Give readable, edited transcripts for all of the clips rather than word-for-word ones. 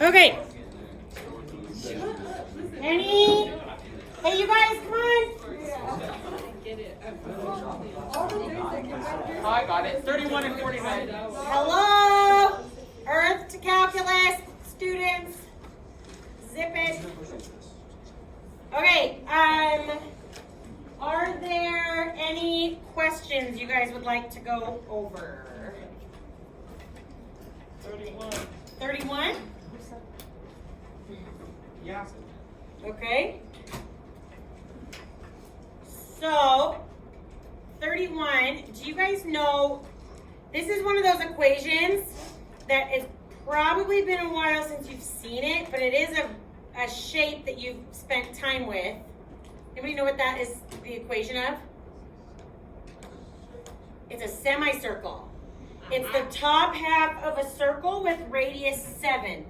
Okay. Hey, you guys, come on. Oh, I got it. 31 and 49. Hello, Earth to Calculus students. Zip it. Okay. Are there any questions you guys would like to go over? 31. 31? Yeah. Okay. So, 31, do you guys know, this is one of those equations that it's probably been a while since you've seen it, but it is a shape that you've spent time with. Anybody know what that is the equation of? It's a semicircle. It's the top half of a circle with radius 7.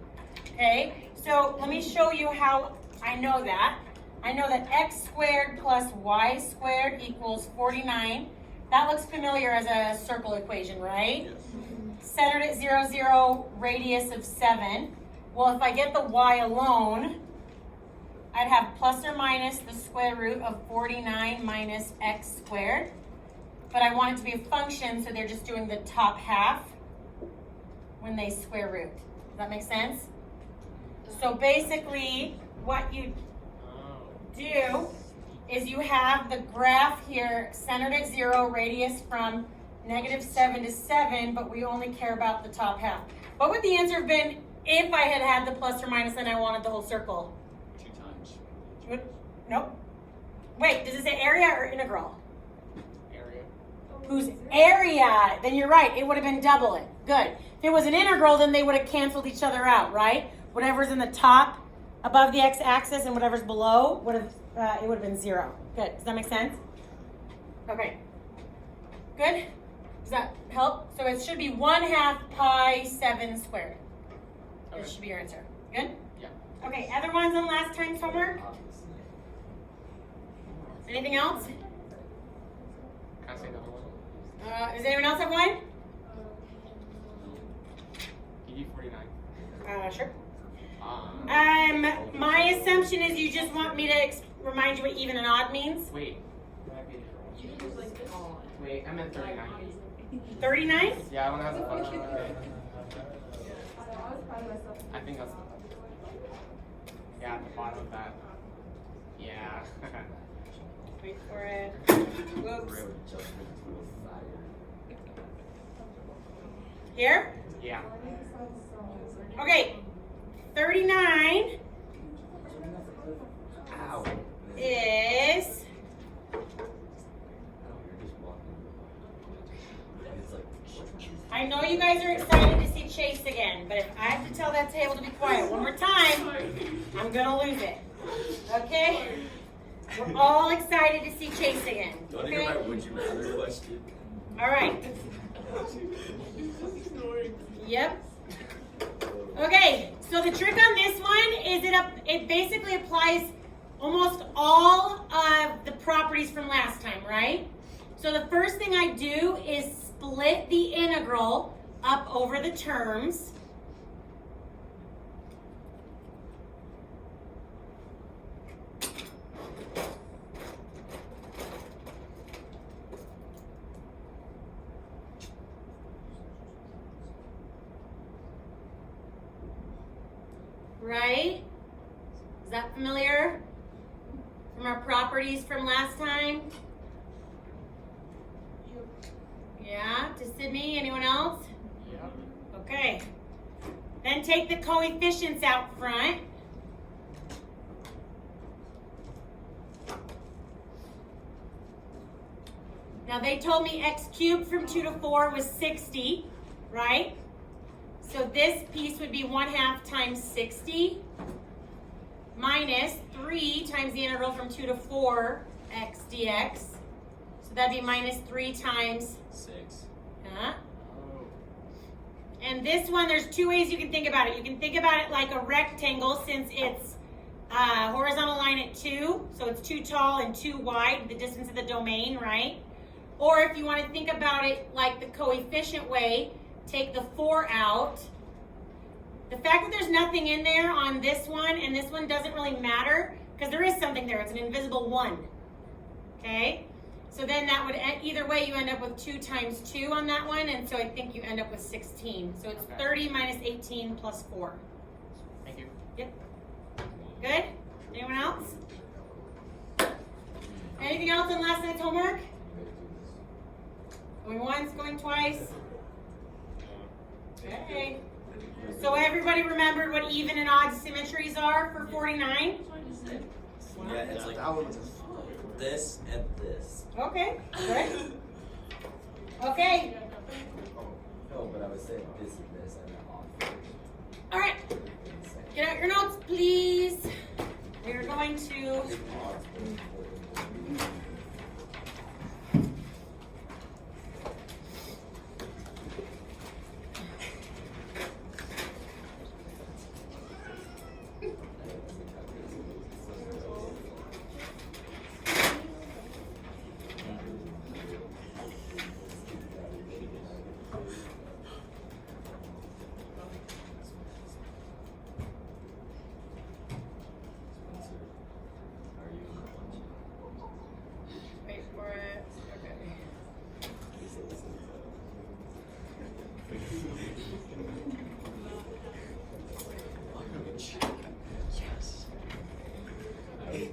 Okay, so let me show you how I know that. I know that x squared plus y squared equals 49. That looks familiar as a circle equation, right? Yes. Centered at 0, 0, radius of 7. Well, if I get the y alone, I'd have plus or minus the square root of 49 minus x squared. But I want it to be a function, so they're just doing the top half when they square root. Does that make sense? So basically, what you do is you have the graph here centered at 0, radius from -7 to 7, but we only care about the top half. What would the answer have been if I had had the plus or minus and I wanted the whole circle? 2 times. Nope. Wait, does it say area or integral? Area. Whose area? Then you're right. It would have been double it. Good. If it was an integral, then they would have canceled each other out, right? Whatever's in the top above the x-axis and whatever's below would have it would have been 0. Good. Does that make sense? Okay. Good. Does that help? So it should be 1/2 pi 7 squared. Okay. This should be your answer. Good. Yeah. Okay. Other ones on last time's homework? Anything else? Can I say another one? Does anyone else have one? ED 49. Sure. Um. My assumption is you just want me to remind you what even and odd means. Wait. Wait, I meant 39. 39? Yeah, I want to have a function. I think that's. Yeah, at the bottom of that. Yeah. Wait for it. Whoops. Here? Yeah. Okay. 39 is I know you guys are excited to see Chase again, but if I have to tell that table to be quiet one more time, I'm gonna lose it. Okay? We're all excited to see Chase again. Don't hear my would you rather question. All right. Yep. Okay, so the trick on this one is it basically applies almost all of the properties from last time, right? So the first thing I do is split the integral up over the terms. Right? Is that familiar from our properties from last time? Yeah, to Sydney, anyone else? Yeah. Okay. Then take the coefficients out front. Now they told me x cubed from 2 to 4 was 60, right? So this piece would be 1/2 times 60 minus 3 times the integral from 2 to 4 x dx. So that'd be minus 3 times 6. And this one, there's 2 ways you can think about it. You can think about it like a rectangle since it's horizontal line at 2. So it's 2 tall and 2 wide, the distance of the domain, right? Or if you want to think about it like the coefficient way, take the 4 out The fact that there's nothing in there on this one and this one doesn't really matter because there is something there. It's an invisible 1. Okay? So then that would, either way, you end up with 2 times 2 on that one, and so I think you end up with 16. So it's 30 minus 18 plus 4. Thank you. Yep. Good? Anyone else? Anything else on last night's homework? Going once, going twice? Okay. So everybody remembered what even and odd symmetries are for 49? Yeah, it's like this and this. Okay, good. Okay, No, but I was saying this and this and then off. all right. Get out your notes, please. We're going to... Wait for it. Okay.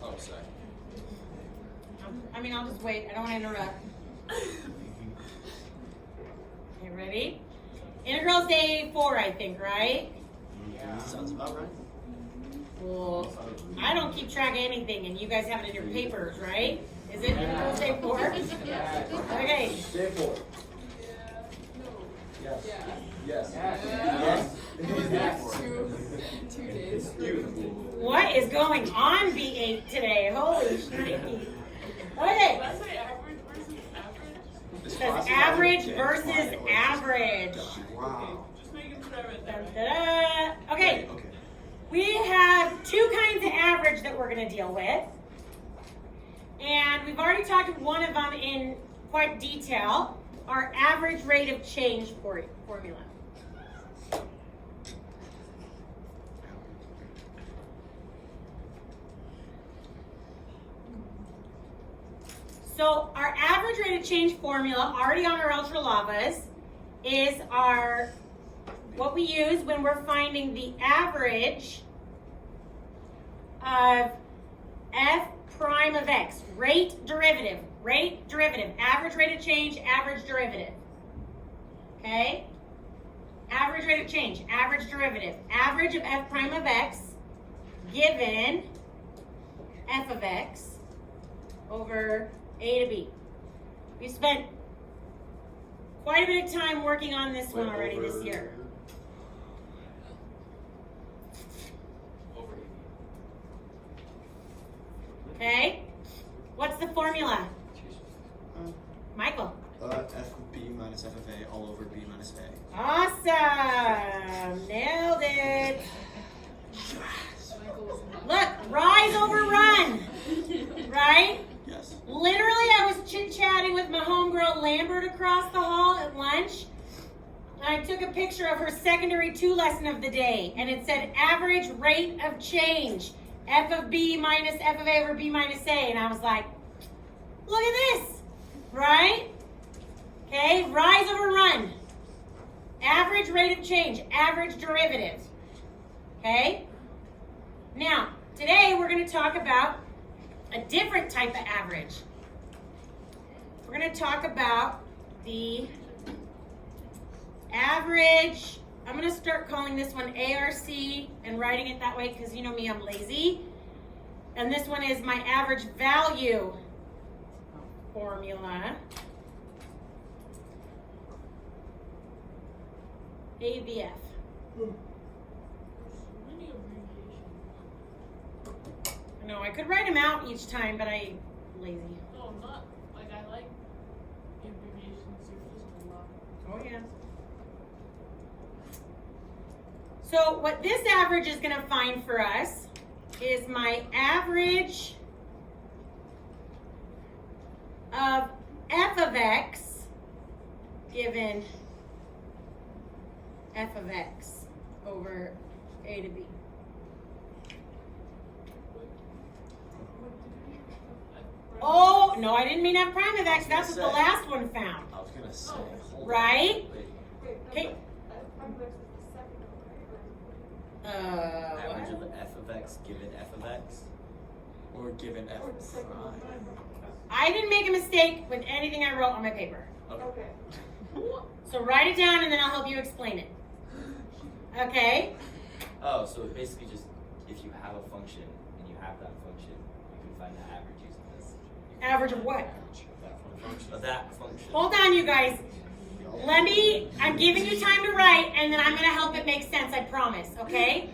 Oh, sorry. I mean, I'll just wait. I don't want to interrupt. Okay, ready? Integral's day 4, I think, right? Sounds about right. Well, I don't keep track of anything, and you guys have it in your papers, right? Is it Integral's day 4? Okay. Day 4. Yes. Yes. Yes. Yes. 2 days. What is going on, B8 today? Holy shnikey. Okay. Did I say average versus average? It says average versus average. Wow. Just making sure I read Dun, that. da, da. Okay. We have 2 kinds of average that we're going to deal with. And we've already talked about one of them in quite detail, our average rate of change formula. So our average rate of change formula, already on our ultra lavas, is what we use when we're finding the average of f prime of x, rate derivative, average rate of change, average derivative. Okay? Average rate of change, average derivative, average of f prime of x given f of x over a to b. We spent quite a bit of time working on this one already this year. Okay? What's the formula? Michael. F of B minus F of A all over B minus A. Awesome. Nailed it. Look, rise over run. Right? Yes. Literally, I was chit-chatting with my homegirl Lambert across the hall at lunch. And I took a picture of her secondary 2 lesson of the day. And it said average rate of change. F of B minus F of A over B minus A. And I was like, look at this. Right? Okay, rise over run. Average rate of change, average derivative. Okay? Now, today we're going to talk about a different type of average. We're going to talk about the average. I'm going to start calling this one ARC and writing it that way because you know me, I'm lazy. And this one is my average value formula. AVF. Many abbreviations. No, I could write them out each time, but I'm lazy. No, I'm not. Like, I like abbreviations. They're just a lot. Oh, yeah. So what this average is going to find for us is my average of f of x given f of x over a to b. Oh, no, I didn't mean f prime of x. That's what the last one found. I was gonna say, hold on. Right? Wait, Okay. average What? of f of x given f of x? Or given f prime. I didn't make a mistake with anything I wrote on my paper. Okay. So write it down and then I'll help you explain it. Okay? Oh, so it basically just, if you have a function and you have that function, you can find the average using this. Average of what? Of that function. Hold on, you guys. I'm giving you time to write, and then I'm going to help it make sense, I promise, okay?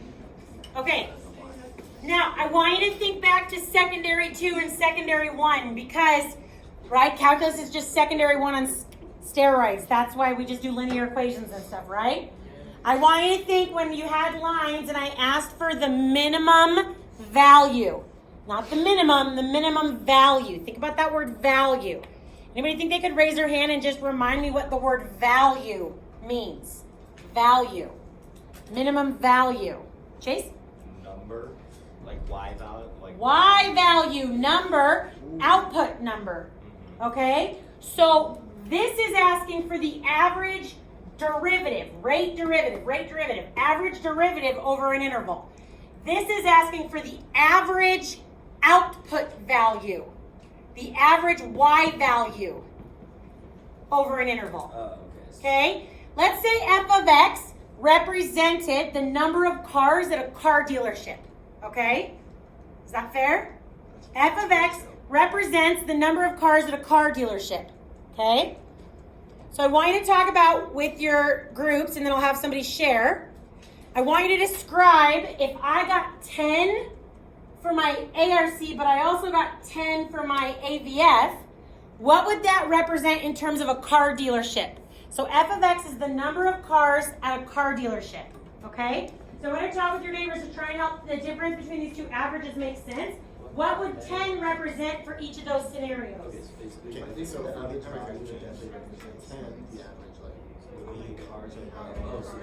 Okay. Now, I want you to think back to secondary 2 and secondary 1 because, right, calculus is just secondary 1 on steroids. That's why we just do linear equations and stuff, right? I want you to think when you had lines and I asked for the minimum value. Not the minimum value. Think about that word value. Anybody think they could raise their hand and just remind me what the word value means? Value. Minimum value. Chase? Number, like y value, like Y value, number, output number. Okay? So this is asking for the average derivative, rate derivative, average derivative over an interval. This is asking for the average output value, the average y value over an interval. Oh, okay. Okay? Let's say f of x represented the number of cars at a car dealership. Okay? Is that fair? F of x represents the number of cars at a car dealership. Okay? So I want you to talk about with your groups, and then I'll have somebody share. I want you to describe if I got 10 for my ARC, but I also got 10 for my AVF, what would that represent in terms of a car dealership? So f of x is the number of cars at a car dealership, okay? So when I talk with your neighbors to try and help the difference between these two averages make sense, what would 10 represent for each of those scenarios? Okay, so basically, Okay, so for the car, you would definitely represent 10, the average, like, would be cars and oh, so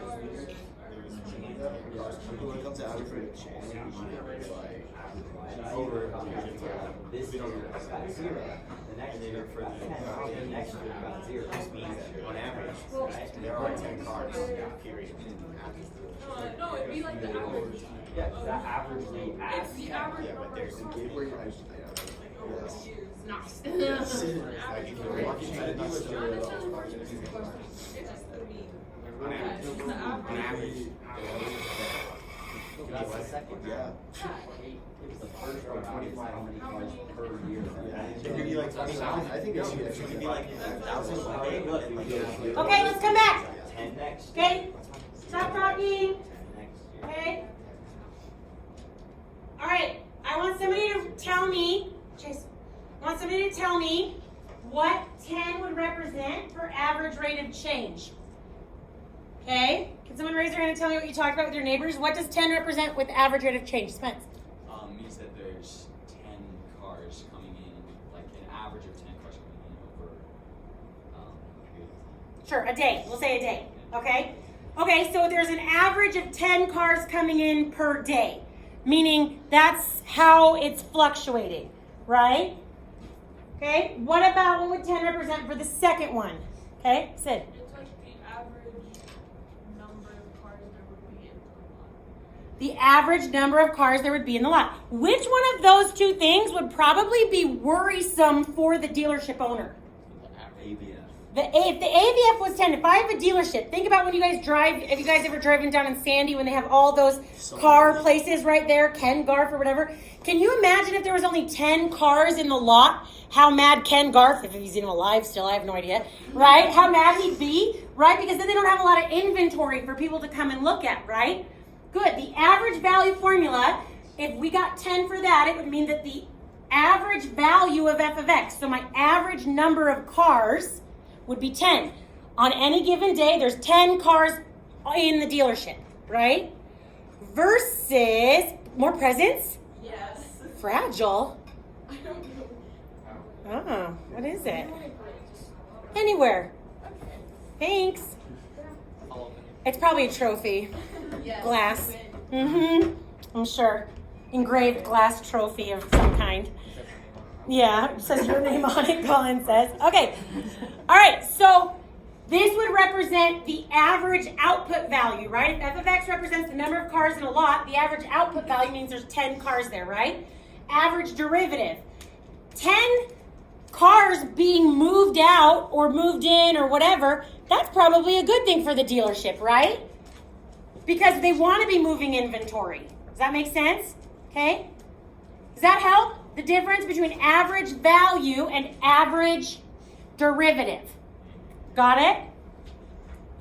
When it comes to average rate of change, over this year it's got 0. The next year for the next year it's got 0. This means on average, right? there are 10 cars, period. No, it'd be like the average. Yeah, the average rate It's the average Yeah, but number there's of a cars gateway, over yes. years. Nice. Yes. Average Like, if you're walking to the dealership, It's those cars are just just cars. on average. That's the second. Yeah. It was the first one. 25 how many cars per year. It could be like 29, I think it should be like 1,000. Okay, let's come back. 10 next. Okay? Stop talking. Next year. Okay? All right. I want somebody to tell me, Chase, I want somebody to tell me what 10 would represent for average rate of change. Okay? Can someone raise their hand and tell me what you talked about with your neighbors? What does 10 represent with average rate of change? Spence. Means that there's 10 cars coming in, like an average of 10 cars coming in over a period of time. Sure, a day. We'll say a day. Okay? Okay, so there's an average of 10 cars coming in per day, meaning that's how it's fluctuating, right? Okay, what would 10 represent for the second one? Okay, Sid. It's like the average number of cars there would be in the lot. The average number of cars there would be in the lot. Which one of those two things would probably be worrisome for the dealership owner? ABF. If the AVF was 10, if I have a dealership, think about when you guys drive, have you guys ever driven down in Sandy when they have all those car places right there, Ken Garf or whatever? Can you imagine if there was only 10 cars in the lot, how mad Ken Garf, if he's even alive still, I have no idea, right? How mad he'd be, right? Because then they don't have a lot of inventory for people to come and look at, right? Good, the average value formula, if we got 10 for that, it would mean that the average value of f of x, so my average number of cars would be 10. On any given day, there's 10 cars in the dealership, right? versus more presents? Yes. Fragile? I don't know. Oh, what is it? Anywhere. Okay. Thanks. I'll open It's probably a trophy. Yes. Glass. you win. I'm sure. Engraved glass trophy of some kind. it. Yeah, it says your name on it, Colin says. Okay. All right, so this would represent the average output value, right? If f of x represents the number of cars in a lot, the average output value means there's 10 cars there, right? Average derivative. 10 cars being moved out or moved in or whatever, that's probably a good thing for the dealership, right? Because they want to be moving inventory. Does that make sense? Okay? Does that help? The difference between average value and average derivative. Got it?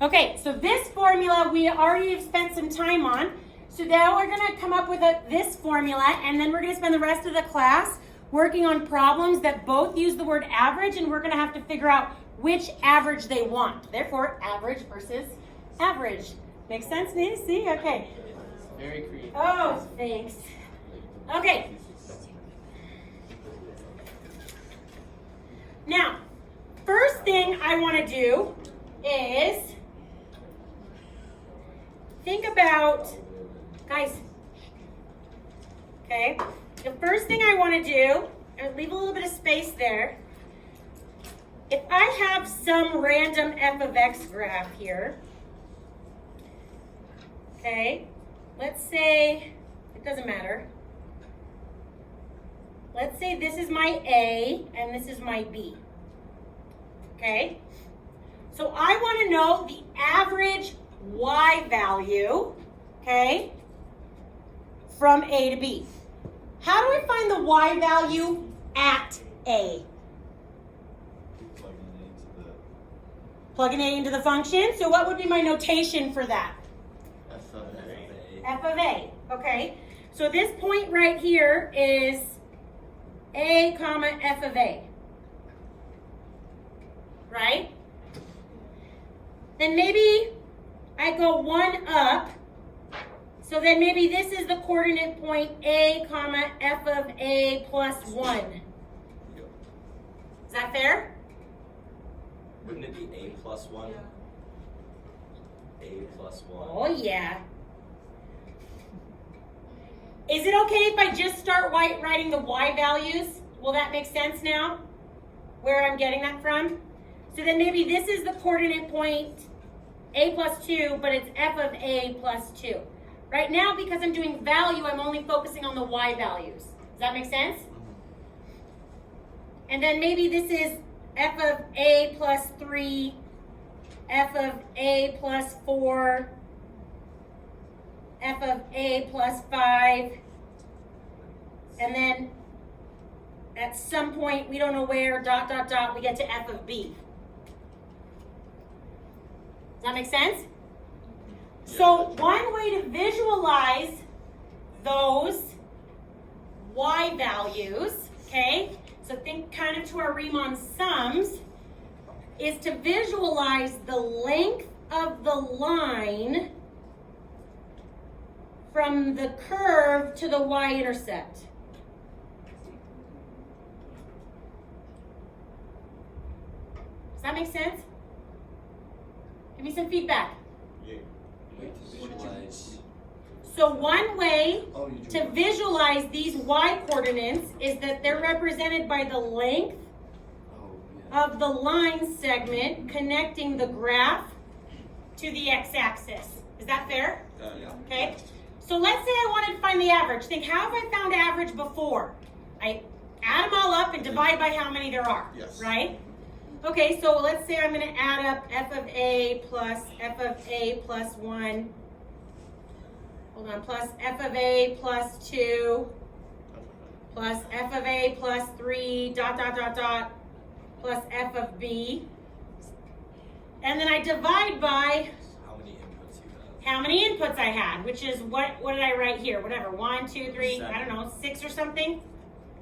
Okay, so this formula we already have spent some time on. So now we're going to come up with this formula, and then we're going to spend the rest of the class working on problems that both use the word average, and we're going to have to figure out which average they want. Therefore, average versus average. Makes sense, Nancy? Okay. Very creative. Oh, thanks. Okay. Now, first thing I want to do is think about, guys, okay, the first thing I want to do, and leave a little bit of space there, if I have some random f of x graph here, okay, let's say, it doesn't matter. Let's say this is my A and this is my B. Okay? So I want to know the average Y value, okay, from A to B. How do I find the Y value at A? Plugging A into the function. So what would be my notation for that? F of A. F of A, okay? So this point right here is A comma F of A, right? Then maybe I go one up, so then maybe this is the coordinate point A comma F of A plus 1. Is that fair? Wouldn't it be A plus 1? A plus 1. Oh yeah. Is it okay if I just start writing the Y values? Will that make sense now? Where I'm getting that from? So then maybe this is the coordinate point A plus 2, but it's F of A plus 2. Right now, because I'm doing value, I'm only focusing on the Y values. Does that make sense? And then maybe this is F of A plus 3, F of A plus 4, F of A plus 5, and then at some point, we don't know where, dot, dot, dot, we get to F of B. Does that make sense? So one way to visualize those Y values, okay, so think kind of to our Riemann sums, is to visualize the length of the line from the curve to the y-intercept. Does that make sense? Give me some feedback. Visualize. So one way Oh, you to visualize these y-coordinates is that they're represented by the length of the line segment connecting the graph to the x-axis. Is that fair? Yeah. Okay. So let's say I wanted to find the average. Think, how have I found average before? I add them all up and divide by how many there are. Yes. Right? Okay, so let's say I'm going to add up f of a plus 1. Hold on, plus f of a plus 2, plus f of a plus 3, dot, dot, dot, dot, plus f of b. And then I divide by How many inputs you have? how many inputs I had, which is what did I write here? Whatever, 1, 2, 3, I don't know, 6 or something.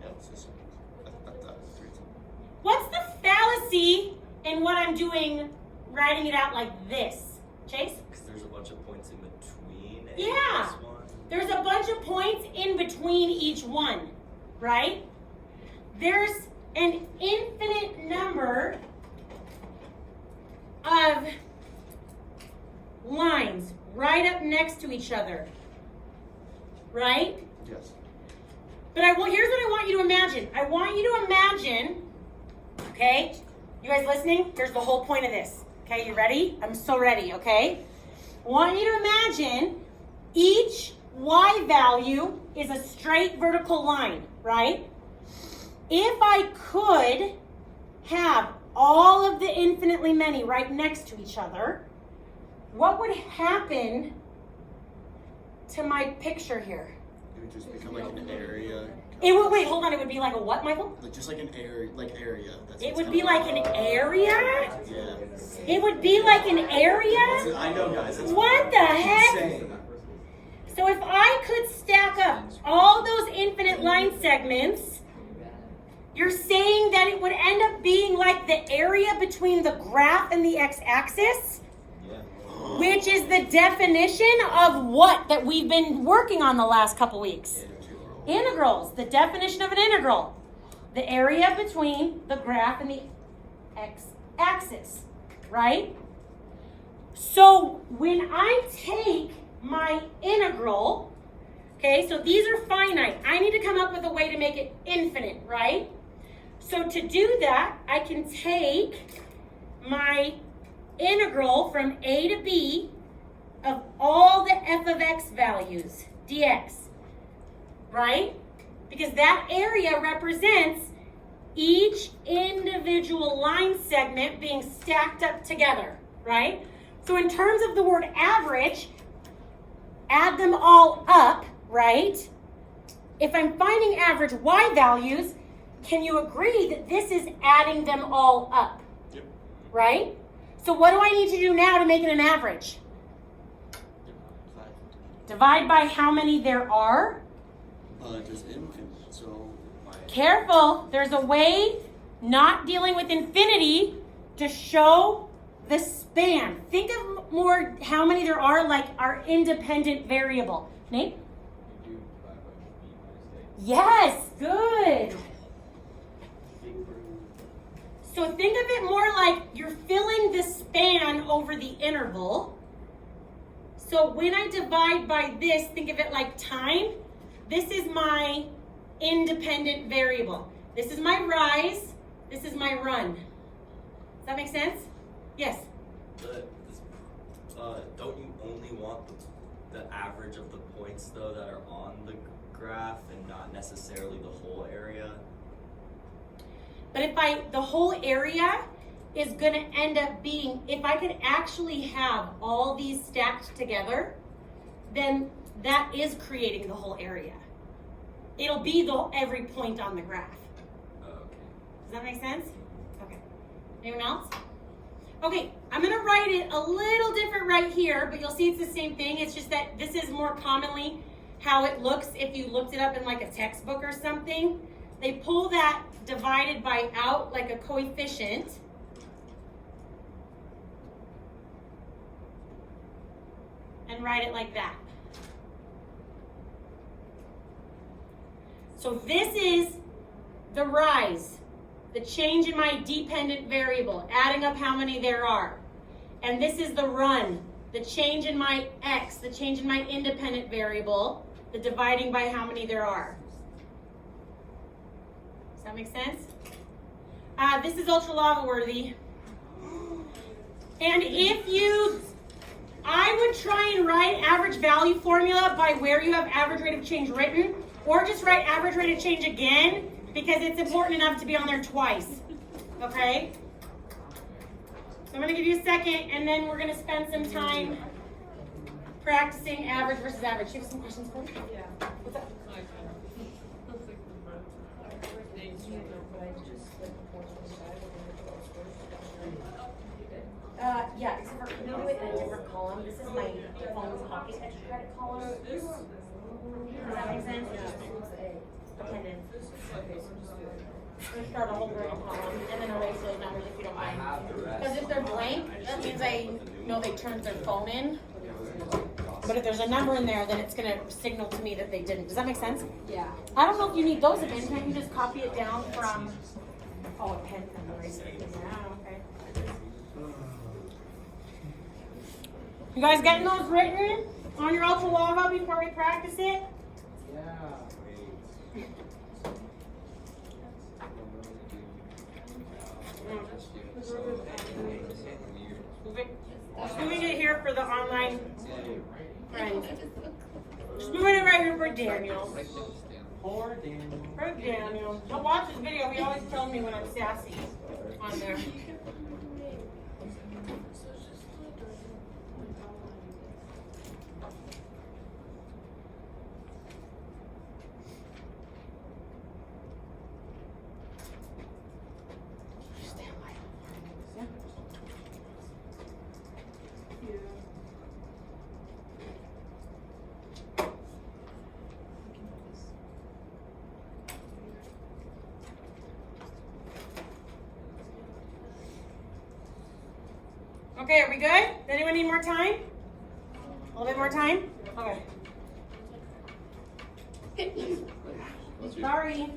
Yeah, it's just, three. What's the fallacy in what I'm doing, writing it out like this? Chase? Because there's a bunch of points in between A Yeah. plus 1. there's a bunch of points in between each one, right? There's an infinite number of lines right up next to each other, right? Yes. But here's what I want you to imagine. I want you to imagine, okay? You guys listening? Here's the whole point of this. Okay, you ready? I'm so ready, okay? I want you to imagine each y value is a straight vertical line, right? If I could have all of the infinitely many right next to each other, what would happen to my picture here? It would just become like an area. It would, wait, hold on, it would be like a what, Michael? Like just like an area, That's It what's would kinda be like an area? Yeah. It would be like an area? I know, guys. It's What the heck? insane. So if I could stack up all those infinite line segments, you're saying that it would end up being like the area between the graph and the x-axis? Yeah. Which is the definition of what that we've been working on the last couple weeks? Integrals, the definition of an integral. The area between the graph and the x-axis, right? So when I take my integral, okay, so these are finite. I need to come up with a way to make it infinite, right? So to do that, I can take my integral from a to b of all the f of x values, dx, right? Because that area represents each individual line segment being stacked up together, right? So in terms of the word average, add them all up, right? If I'm finding average y values, can you agree that this is adding them all up? Yep. Right? So what do I need to do now to make it an average? Divide by how many there are. There's infinite, so Careful, there's a way not dealing with infinity to show the span. Think of more how many there are like our independent variable. Nate? Yes, good. So think of it more like you're filling the span over the interval. So when I divide by this, think of it like time. This is my independent variable. This is my rise. This is my run. Does that make sense? Yes. Don't you only want the average of the points though that are on the graph and not necessarily the whole area? But the whole area is going to end up being, if I could actually have all these stacked together, then that is creating the whole area. It'll be every point on the graph. Oh, okay. Does that make sense? Okay. Anyone else? Okay, I'm going to write it a little different right here, but you'll see it's the same thing. It's just that this is more commonly how it looks if you looked it up in like a textbook or something. They pull that divided by out like a coefficient. And write it like that. So this is the rise, the change in my dependent variable, adding up how many there are. And this is the run, the change in my x, the change in my independent variable, the dividing by how many there are. Does that make sense? This is ultra Logaworthy. And I would try and write average value formula by where you have average rate of change written, or just write average rate of change again, because it's important enough to be on there twice, okay? So I'm gonna give you a second, and then we're gonna spend some time practicing average versus average. You have some questions for me? Yeah. What's up? Yeah, except for, can you do it in a different column? This is my phone's pocket extra credit column. Does that make sense? Attendance. Let's start a whole different column and then erase those numbers if you don't I mind. have the rest. Because if they're blank, that means I know they turned their phone in. But if there's a number in there, then it's gonna signal to me that they didn't. Does that make sense? Yeah. I don't know if you need those again. Can't you just copy it down from, oh, a pen from the eraser? Yeah, okay. You guys getting those written on your ultra lava before we practice it? Just moving it here for the online friends. Just moving it right here for Daniel. Poor Daniel. For Daniel. He'll watch this video. He always tells me when I'm sassy on there. Okay, are we good? Does anyone need more time? A little bit more time? Okay. Sorry.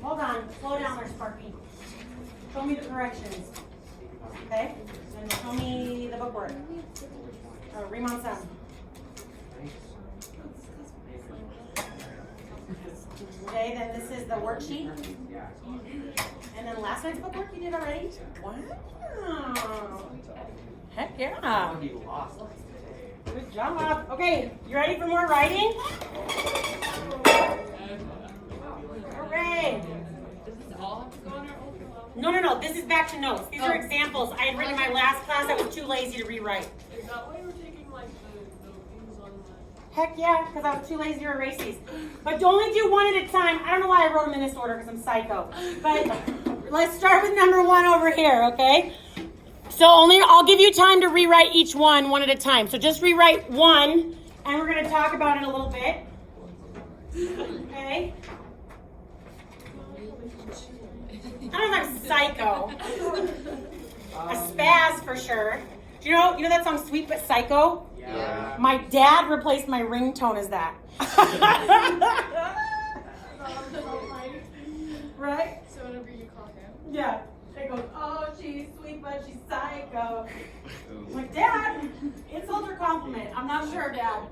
Hold on. Slow down there, Sparky. Show me the corrections. Okay? And show me the bookwork. Riemann sum. Okay, then this is the worksheet. And then last night's bookwork you did already? Wow. Heck yeah. He lost. Good job. Okay, you ready for more writing? Hooray. Does this all have to go on our ultra level? No. This is back to notes. These are examples. I had written in my last class. I was too lazy to rewrite. Is that why we're taking like the things on the? Heck yeah, because I was too lazy to erase these. But only do one at a time. I don't know why I wrote them in this order because I'm psycho. But let's start with number 1 over here, okay? So I'll give you time to rewrite each one at a time. So just rewrite 1, and we're going to talk about it a little bit. Okay? I don't know if I'm psycho. A spaz for sure. Do you know that song Sweet But Psycho? Yeah. My dad replaced my ringtone as that. Right? So whenever you call him. Yeah. It goes, oh, she's sweet, but she's psycho. I'm like, Dad, insult or compliment? I'm not sure, Dad.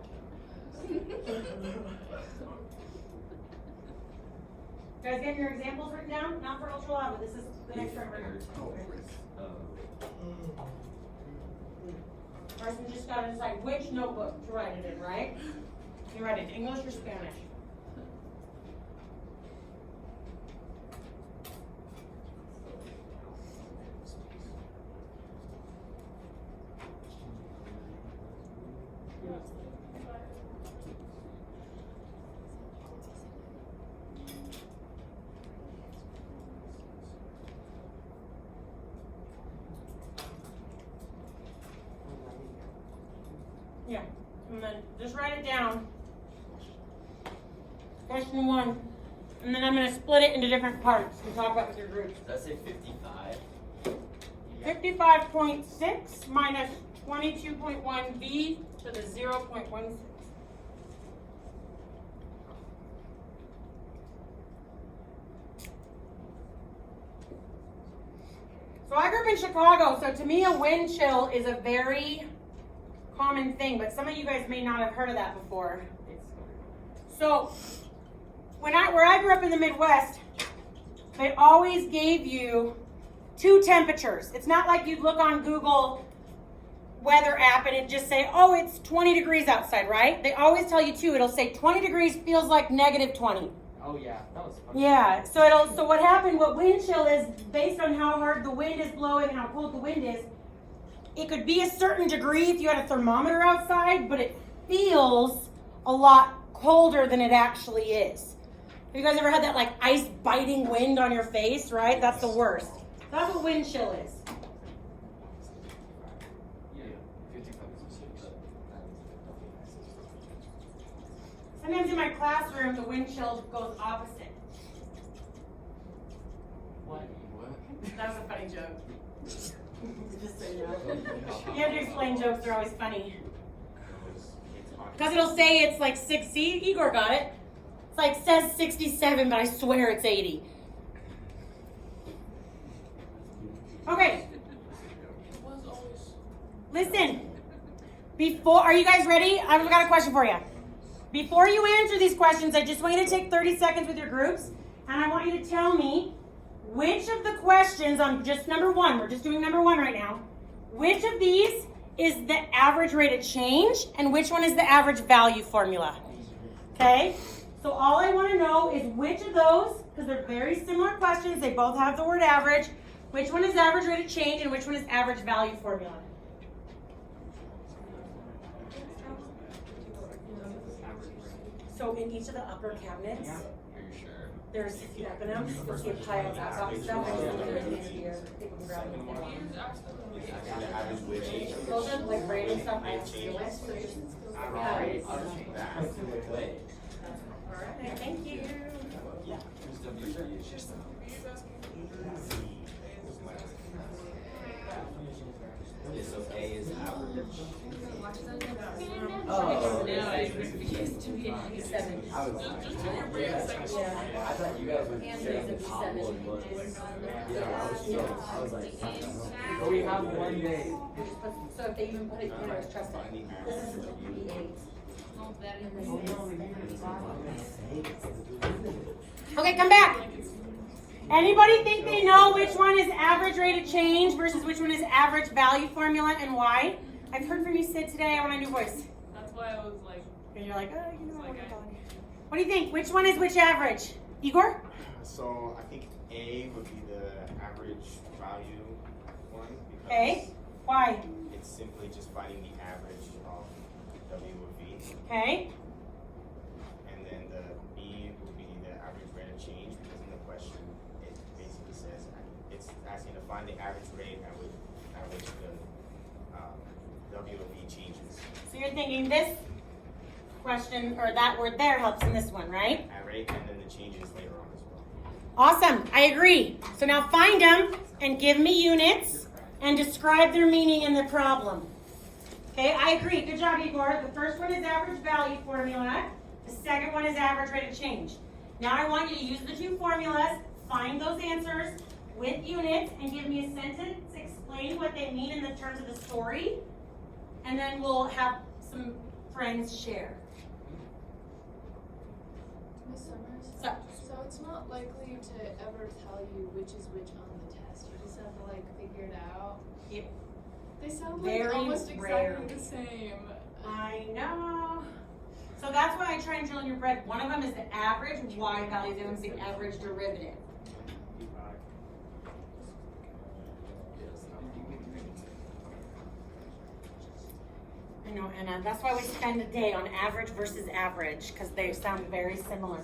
Guys, getting your examples written down? Not for ultra lava. This is the next one. Person just got to decide which notebook to write it in, right? You write it in English or Spanish? Yeah, and then just write it down. Question 1. And then I'm going to split it into different parts and talk about with your groups. Did I say 55? 55.6 minus 22.1b to the 0.16. So I grew up in Chicago, so to me a wind chill is a very common thing, but some of you guys may not have heard of that before. So where I grew up in the Midwest, they always gave you 2 temperatures. It's not like you'd look on Google weather app and it'd just say, oh, it's 20 degrees outside, right? They always tell you 2. It'll say 20 degrees feels like negative 20. Oh yeah, that was fun. Yeah, so what happened, what wind chill is, based on how hard the wind is blowing and how cold the wind is, it could be a certain degree if you had a thermometer outside, but it feels a lot colder than it actually is. Have you guys ever had that like ice biting wind on your face, right? That's the worst. That's what wind chill is. Sometimes in my classroom, the wind chill goes opposite. What? That was a funny joke. Just so you know. You have to explain jokes, they're always funny. Because it'll say it's like 60, Igor got it. It's like says 67, but I swear it's 80. Okay, It was always. listen. Are you guys ready? I've got a question for you. Before you answer these questions, I just want you to take 30 seconds with your groups, and I want you to tell me which of the questions on just number one, we're just doing number one right now, which of these is the average rate of change, and which one is the average value formula? Okay? So all I want to know is which of those, because they're very similar questions, they both have the word average, which one is average rate of change and which one is average value formula? So in each of the upper cabinets, Are you sure? there's acronyms. You'll see a pile of that stuff. I just put it in the end here. People can grab it if they want. He's actually. The average wage change. Those are like random stuff I have to deal with. So just, Wait. Alright, thank you. Okay, so A is average. Oh. Used to be a Seven. I was Just turn your brain a second. Yeah. I thought you guys were And saying the there's a top seven. one was. Yeah, I was like, But we have one day. So if they even put it in there, trust me. This is the eight. Okay, come back. Anybody think they know which one is average rate of change versus which one is average value formula and why? I've heard from you, Sid, today. I want a new voice. That's why I was like, And you're like, oh, you know what I'm calling. What do you think? Which one is which average? Igor? So I think A would be the average value one because Okay. Why? it's simply just finding the average of W of V. Okay. And then the B would be the average rate of change because in the question it basically says it's asking to find the average rate at which the W of V changes. So you're thinking this question or that word there helps in this one, right? At rate and then the changes later on as well. Awesome. I agree. So now find them and give me units and describe their meaning in the problem. Okay, I agree. Good job, Igor. The first one is average value formula. The second one is average rate of change. Now I want you to use the two formulas, find those answers with units, and give me a sentence explaining what they mean in the terms of the story. And then we'll have some friends share. Miss Summers? So, So it's not likely to ever tell you which is which on the test. You just have to like figure it out. Yep. They sound like Very almost rare. exactly the same. I know. So that's why I try and drill in your bread. One of them is the average Y value, the other one's the average derivative. I know, Anna. That's why we spend a day on average versus average, because they sound very similar. I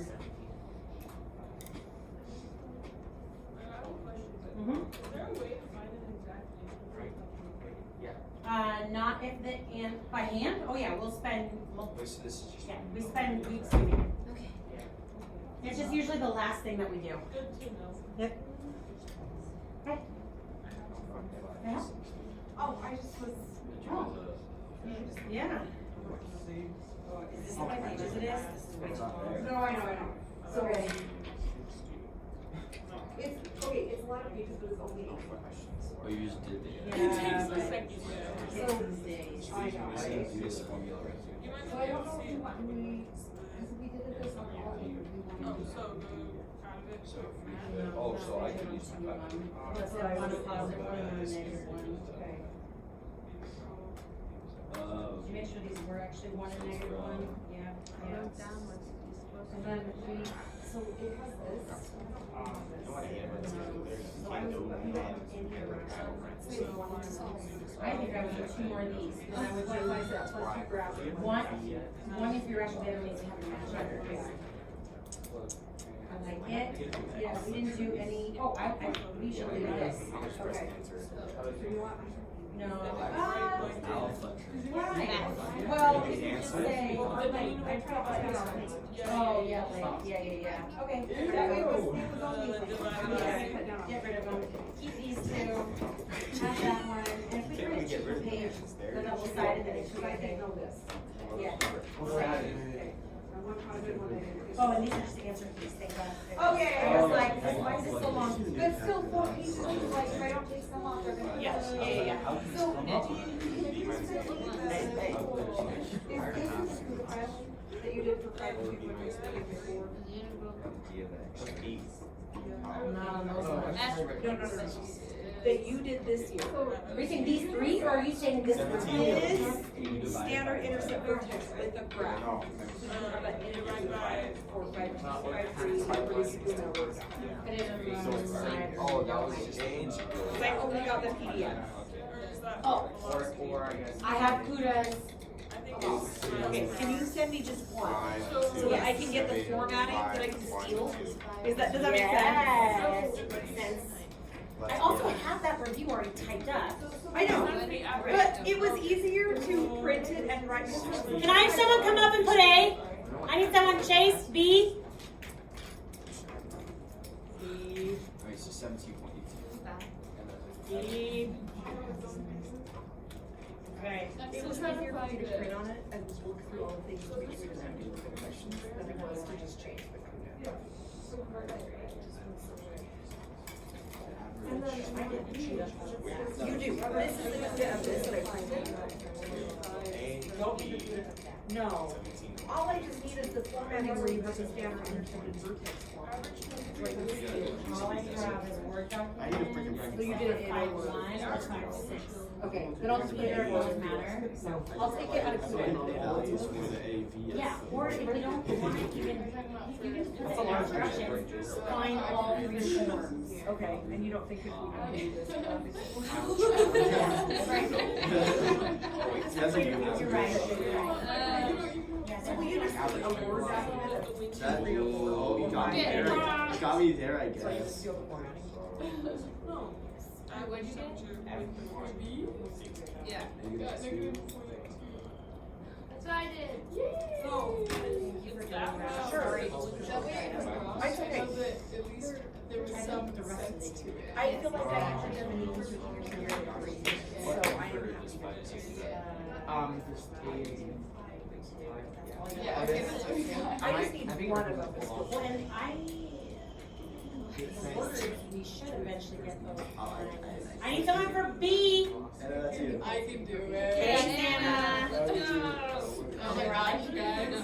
have a question. Mhm. Is there a way to find an exact answer? Not if the by hand. Oh yeah, we'll spend. Wait, so this is just. Yeah, we spend weeks doing it. Okay. It's just usually the last thing that we do. Good to know. Yep. Okay. Yeah. Oh, I just was. Oh. Yeah. Is this how many pages it is? This is way too long. No, I know. So ready. It's okay. It's a lot of pages, but it's only 8 questions. Oh, you just did the. It takes a second. So I know, right? Do this formula right here. You might So I don't not know see if it. you want me, because we did this on all of them. Oh, so the kind of it. So if we could, oh, so I can use my calculator. Let's say I want a positive one and a negative one. Okay. Did you make sure these were actually one and negative one? Yeah. And then we, So it has this. You know what I hate about this? There's so I would put that in here. I think I would do two more of these. And I would do one if you're actually there needs to have a match. I like it. Yeah, we didn't do any, we should do this. Okay. No. Alpha. Right. Well, you can just say, I tried to. Oh, yeah, yeah. Okay. That way it was only. Get rid of them. Keep these two. Have that one. because I didn't know this. Yeah. Okay. And one positive, one negative. Oh, and these are just the answer keys, thank God. Okay, I was like, why is it so long? But still, 4 pieces, like, if I don't take some off, they're gonna. Yeah. So, can you send me is this the file that you did for 5 and 2 when we studied before? No. That you did this year. Are you saying these three, or are you saying this one? Is standard intercept vertex with a graph. But in my 4, 5, 5, 3, Oh, that was just. because I only got the PDF. Oh, Or I guess. I have kudos. Okay, can you send me just one? So that I can get the formatting that I can steal? Does that make sense? Yes, makes sense. I also have that review already typed up. I know, but it was easier to print it and write it. Can I have someone come up and put A? I need someone Chase, B. Alright, so 17.82. B. Okay. It was easier for me to print on it and just work through all the things to make sure that I do the questions, than it was to just change the code. And then I didn't do that. You do, this is the extent of this that I printed. No, all I just need is the formatting where you have the standard intercepted vertex format. All I have is a Word document. I need a freaking breakfast. So you did it 5.1 or 5.6. Okay, then I'll just put it there, it doesn't matter. I'll take it out of Q&A. Yeah, or if you don't want it, you can put it in instructions, find all three forms. Okay, and you don't think if we can do this, You're right, you're right. So will you just put a Word document? That, oh, got me there. Got me there, I guess. What'd you get? Yeah. That's what I did. So, that was Sure. that way, It's okay. so that at least there was some sense to it. I feel like I actually did an English year degree, so I am happy. This is. Yeah, okay, that's what we got. I just need one of them. Well, and the words, we should eventually get those. I need someone for B. That's you. I can do it. Hey, Anna. Oh my gosh, guys.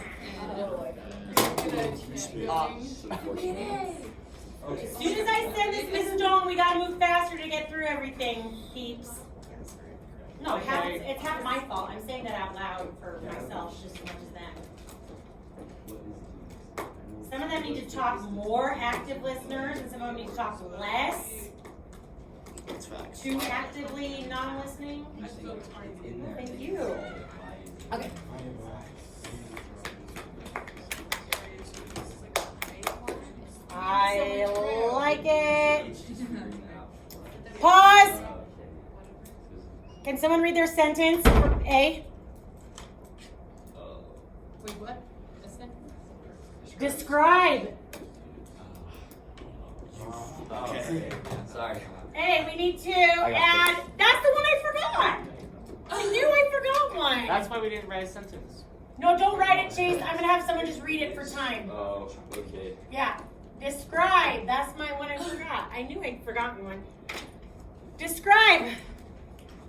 As soon as I send this Miss Stone, we gotta move faster to get through everything, peeps. No, it's half my fault. I'm saying that out loud for myself just as much as them. Some of them need to talk more, active listeners, and some of them need to talk less. That's facts. Too actively non-listening. Thank you. Okay. I like it. Pause. Can someone read their sentence for A? Wait, what? A second? Describe. Okay, sorry. A, we need to add. That's the one I forgot. I knew I forgot one. That's why we didn't write a sentence. No, don't write it, Chase. I'm gonna have someone just read it for time. Oh, okay. Yeah. Describe. That's my one I forgot. I knew I'd forgotten one. Describe.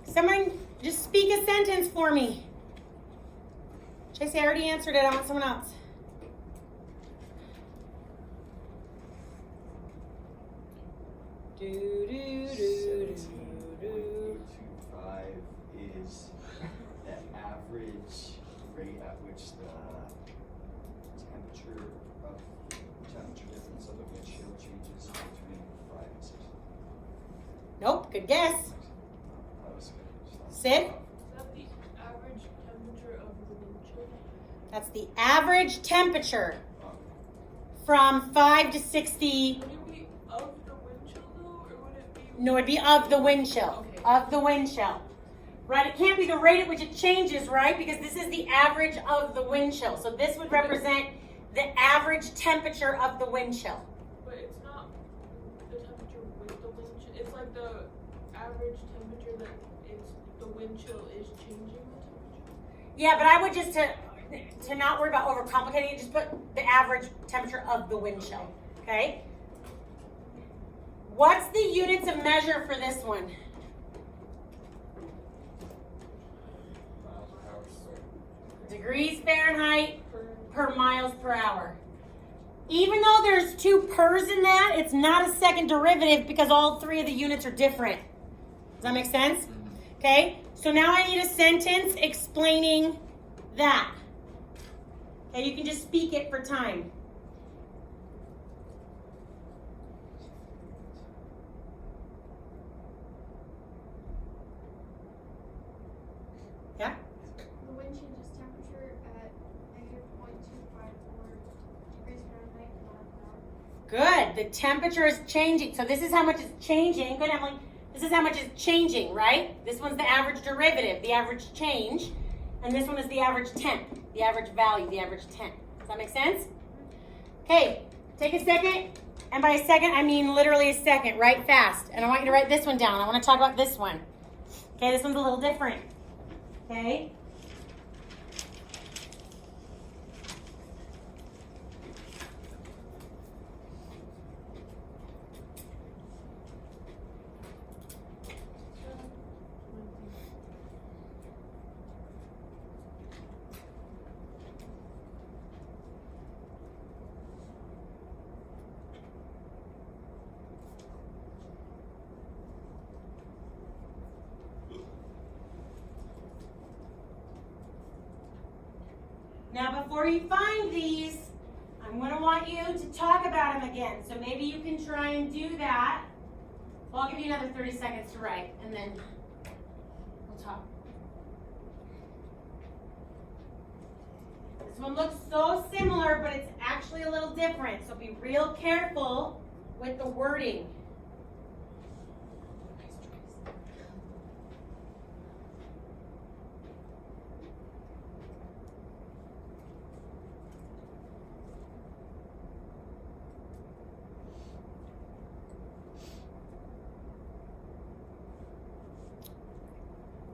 Someone just speak a sentence for me. Chase, I already answered it. I want someone else. Do do do do do. 17.25 is the average rate at which the temperature difference of the windshield changes between 5 and 6. Nope. Good guess. That was good. Sid. Is that the average temperature of the windshield? That's the average temperature Um, from 5 to 60. Would it be of the windshield though, or would it be? No, it'd be of the wind chill. Okay. Of the wind chill. Right? It can't be the rate at which it changes, right? Because this is the average of the wind chill. So this would represent the average temperature of the wind chill. But it's not the temperature with the wind chill. It's like the average temperature that it's the wind chill is changing the temperature. Yeah, but I would just, to not worry about overcomplicating it, just put the average temperature of the wind chill, okay? What's the units of measure for this one? Degrees Fahrenheit per miles per hour. Even though there's two pers in that, it's not a second derivative because all three of the units are different. Does that make sense? Okay, so now I need a sentence explaining that. Okay, you can just speak it for time. Yeah? The wind changes temperature at -0.254 degrees Fahrenheit per mile per hour. Good. The temperature is changing. So this is how much it's changing. Good, Emily. This is how much it's changing, right? This one's the average derivative, the average change. And this one is the average temp, the average value, the average temp. Does that make sense? Okay, take a second. And by a second, I mean literally a second. Write fast. And I want you to write this one down. I want to talk about this one. Okay, this one's a little different. Okay? Now, before you find these, I'm going to want you to talk about them again. So maybe you can try and do that. Well, I'll give you another 30 seconds to write, and then we'll talk. This one looks so similar, but it's actually a little different. So be real careful with the wording.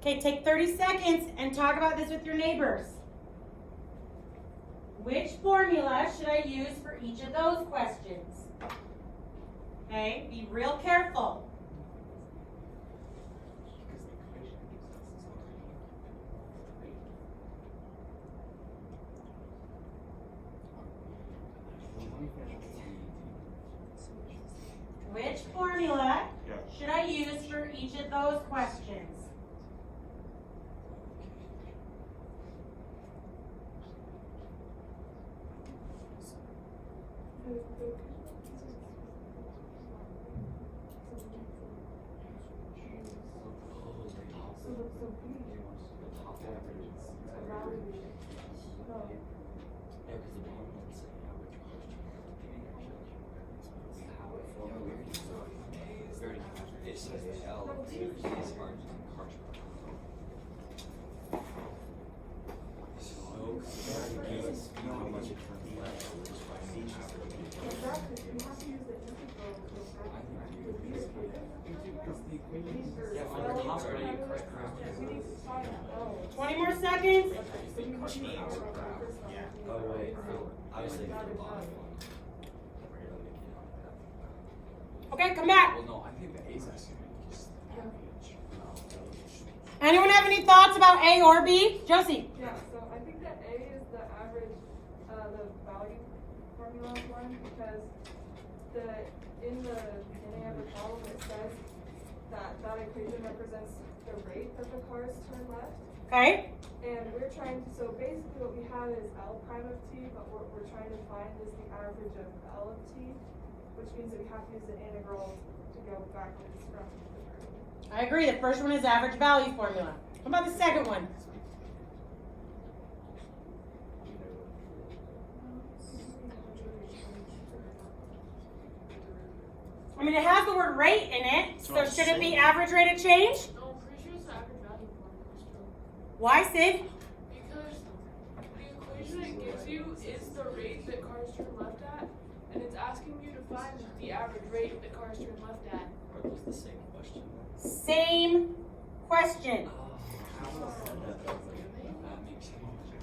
Okay, take 30 seconds and talk about this with your neighbors. Which formula should I use for each of those questions? Okay, be real careful. Which formula should I use for each of those questions? Yeah, for the top already correct. 20 more seconds. Oh, wait. I was thinking the bottom one. Okay, come back. Well, no, I think the A's actually just Anyone have any thoughts about A or B? Josie. Yeah, so I think that A is the average, the value formula one, because in the beginning of the problem, it says that equation represents the rate that the cars turn left. Okay. And we're trying to, so basically what we have is L prime of t, but what we're trying to find is the average of L of t, which means that we have to use the integral to go backwards from the curve. I agree. The first one is average value formula. What about the second one? I mean, it has the word rate in it, so should it be average rate of change? No, I'm pretty sure it's the average value formula still. Why, Sid? Because the equation it gives you is the rate that cars turn left at, and it's asking you to find the average rate that cars turn left at. Are those the same question? Same question. That makes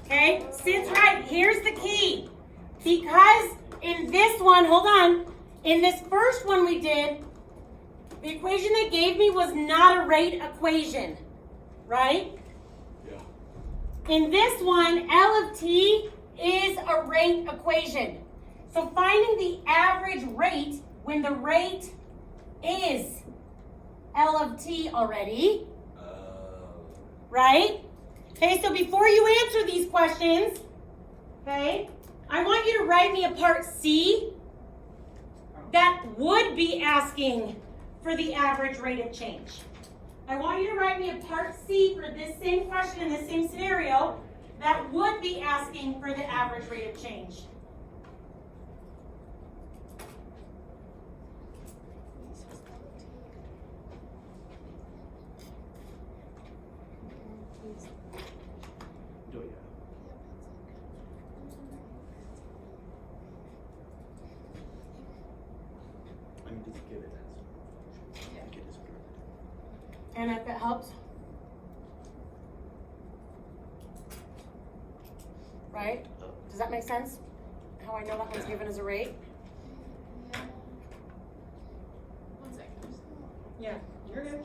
Okay, sits right. Here's the key. Because in this one, hold on, in this first one we did, the equation they gave me was not a rate equation, right? Yeah. In this one, L of t is a rate equation. So finding the average rate when the rate is L of t already, right? Okay, so before you answer these questions, okay, I want you to write me a part C that would be asking for the average rate of change. I want you to write me a part C for this same question in this same scenario that would be asking for the average rate of change. I mean, just give it as. Yeah. Get this period. And if it helps. Right? Does that make sense? How I know that one's given as a rate? One second. Yeah, you're good.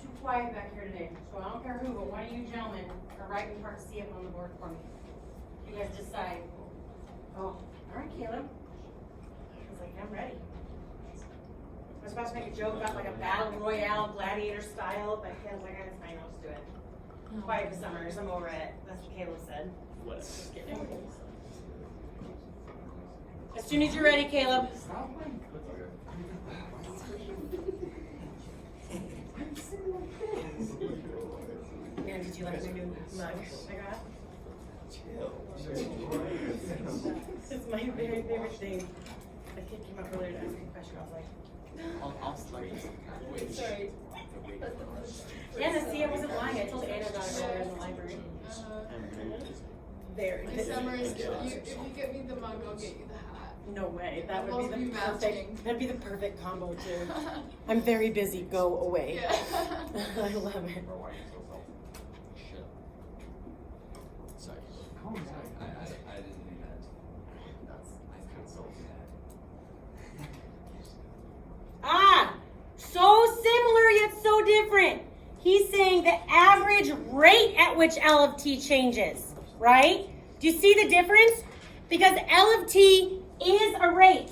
Too quiet back here today, so I don't care who, but one of you gentlemen are writing part C up on the board for me. You guys decide. Oh, all right, Caleb. I was like, I'm ready. I was about to make a joke about like a battle royale gladiator style, but Caleb's like, it's fine, I'll just do it. Quiet for summers, I'm over it. That's what Caleb said. Just kidding. As soon as you're ready, Caleb. Man, did you like my new mug I got? It's my very favorite thing. The kid came up earlier to ask me a question. I was like, I'll start this. sorry. Yeah, no, see, I wasn't lying. I told Anna about it earlier in the library. Very. Summers, if you get me the mug, I'll get you the hat. No way. That would Both be of the you perfect. matching. That'd be the perfect combo too. I'm very busy. Go away. Yeah. I love it. Shit. Sorry. I didn't mean that. I consulted that. Ah, so similar yet so different. He's saying the average rate at which L of t changes, right? Do you see the difference? Because L of t is a rate.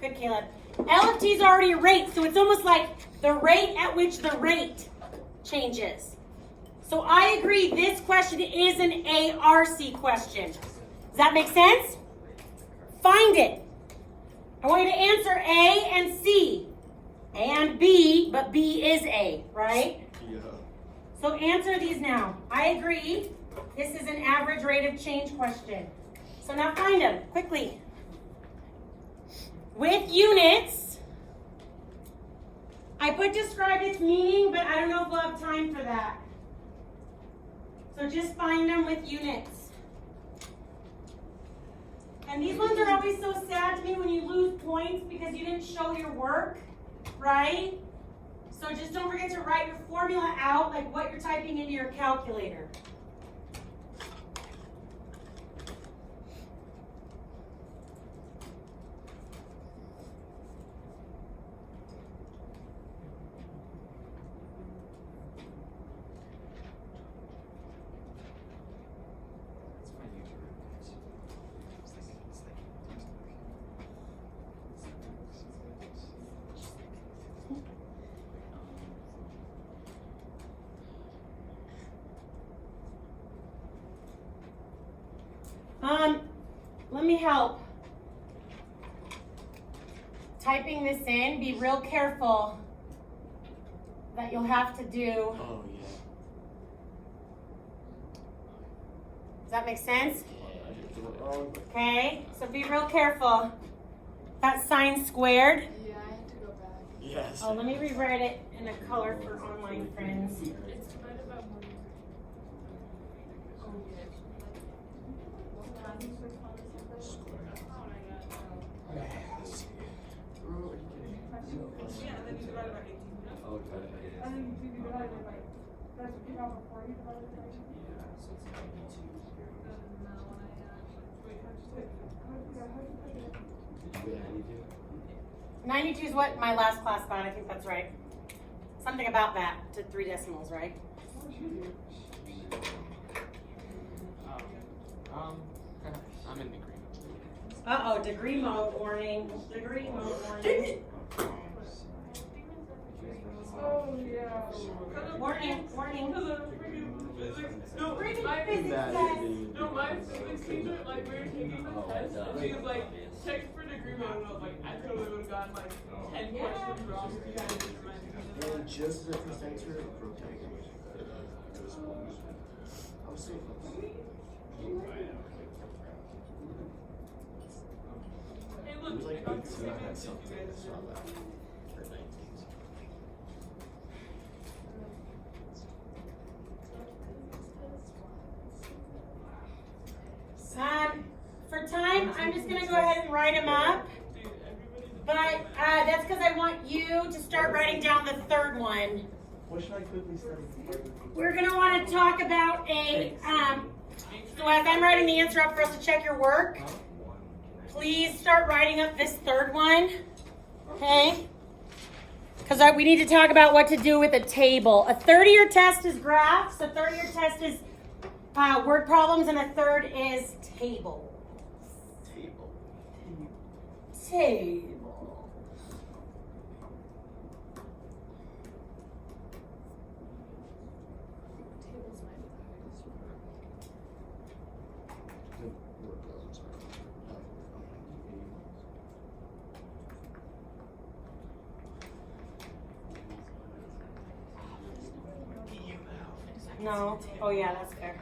Good, Caleb. L of t is already a rate, so it's almost like the rate at which the rate changes. So I agree, this question is an ARC question. Does that make sense? Find it. I want you to answer A and C. A and B, but B is A, right? Yeah. So answer these now. I agree. This is an average rate of change question. So now find them quickly. With units, I put describe its meaning, but I don't know if we'll have time for that. So just find them with units. And these ones are always so sad to me when you lose points because you didn't show your work, right? So just don't forget to write your formula out, like what you're typing into your calculator. Let me help. Typing this in, be real careful that you'll have to do. Oh, yeah. Does that make sense? I did do it wrong, but Okay, so be real careful. That sign squared. Yeah, I have to go back. yes. Oh, let me rewrite it in a color for online friends. It's divided by 1. Oh, yeah. Yeah, and then you divide it by 18. Okay. And then you divide it by, that's what came out before you divided it by two. Yeah, so it's 92 here. Wait, how'd you put it? Did you get 92? 92 is what my last class got. I think that's right. Something about that to 3 decimals, right? I'm in agreement. Uh-oh, degree mode warning. Degree mode warning. Oh, yeah. Warning, warning. No, Bring my it physics test. No, my physics teacher, like, we were taking the Oh, test, duh. and she was like, check for degree mode, and I was like, I totally would've gotten like 10 questions wrong if you had to remind me. And just the first answer of protagonist. I was so close. Hey, It look, was like I got 18 the same had answer something, you guys it's not that. Or 19. For time, I'm just gonna go ahead and write them up. Dude, everybody. But that's because I want you to start writing down the third one. What should I quickly study? We're gonna want to talk about so as I'm writing the answer up for us to check your work, please start writing up this third one, okay? Because we need to talk about what to do with a table. A third of your test is graphs, a third of your test is word problems, and a third is table. Table. No. Oh yeah, that's fair.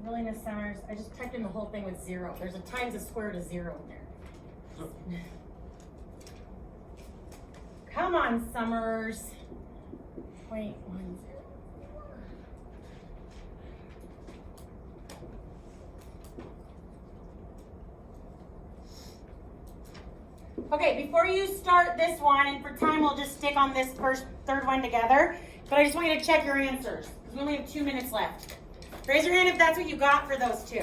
Really, Miss Summers, I just typed in the whole thing with 0. There's a times a square root of 0 in there. Come on, Summers. 0.10. Okay, before you start this one, and for time we'll just stick on this third one together, but I just want you to check your answers, because we only have 2 minutes left. Raise your hand if that's what you got for those two.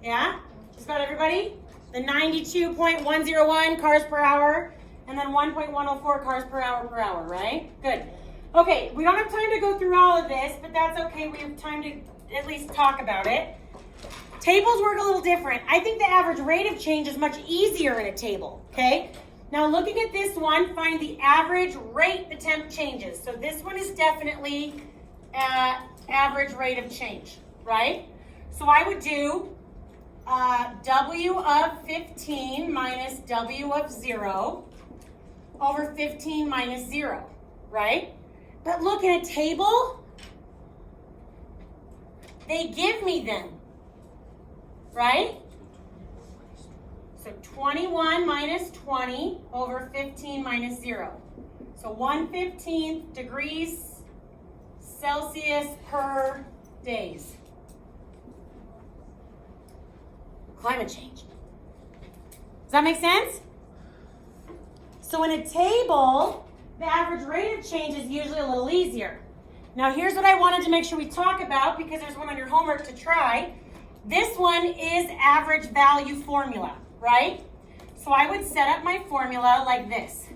Yeah? Just got everybody? The 92.101 cars per hour, and then 1.104 cars per hour, right? Good. Okay, we don't have time to go through all of this, but that's okay. We have time to at least talk about it. Tables work a little different. I think the average rate of change is much easier in a table, okay? Now looking at this one, find the average rate the temp changes. So this one is definitely average rate of change, right? So I would do W of 15 minus W of 0 over 15 minus 0, right? But look at a table, they give me them, right? So 21 minus 20 over 15 minus 0. So 1/15 degrees Celsius per days. Climate change. Does that make sense? So in a table, the average rate of change is usually a little easier. Now here's what I wanted to make sure we talk about, because there's one on your homework to try. This one is average value formula, right? So I would set up my formula like this.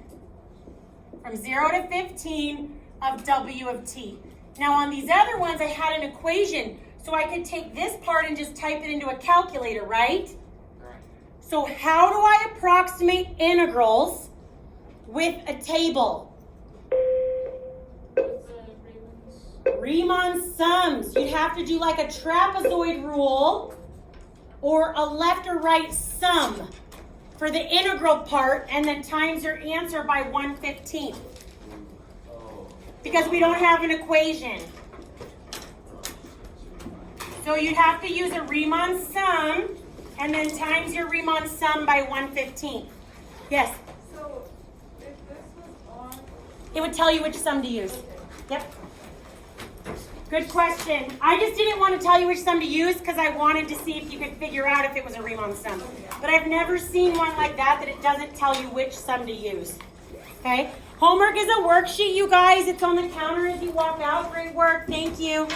From 0 to 15 of W of T. Now on these other ones, I had an equation, so I could take this part and just type it into a calculator, right? Right. So how do I approximate integrals with a table? With the Raymond's. Riemann sums. You'd have to do like a trapezoid rule or a left or right sum for the integral part, and then times your answer by 1/15. Because we don't have an equation. So you'd have to use a Riemann sum and then times your Riemann sum by 1/15. Yes? So, if this was on, It would tell you which sum to use. Yep. Good question. I just didn't want to tell you which sum to use because I wanted to see if you could figure out if it was a Riemann sum. But I've never seen one like that it doesn't tell you which sum to use. Okay? Homework is a worksheet, you guys. It's on the counter as you walk out. Great work. Thank you.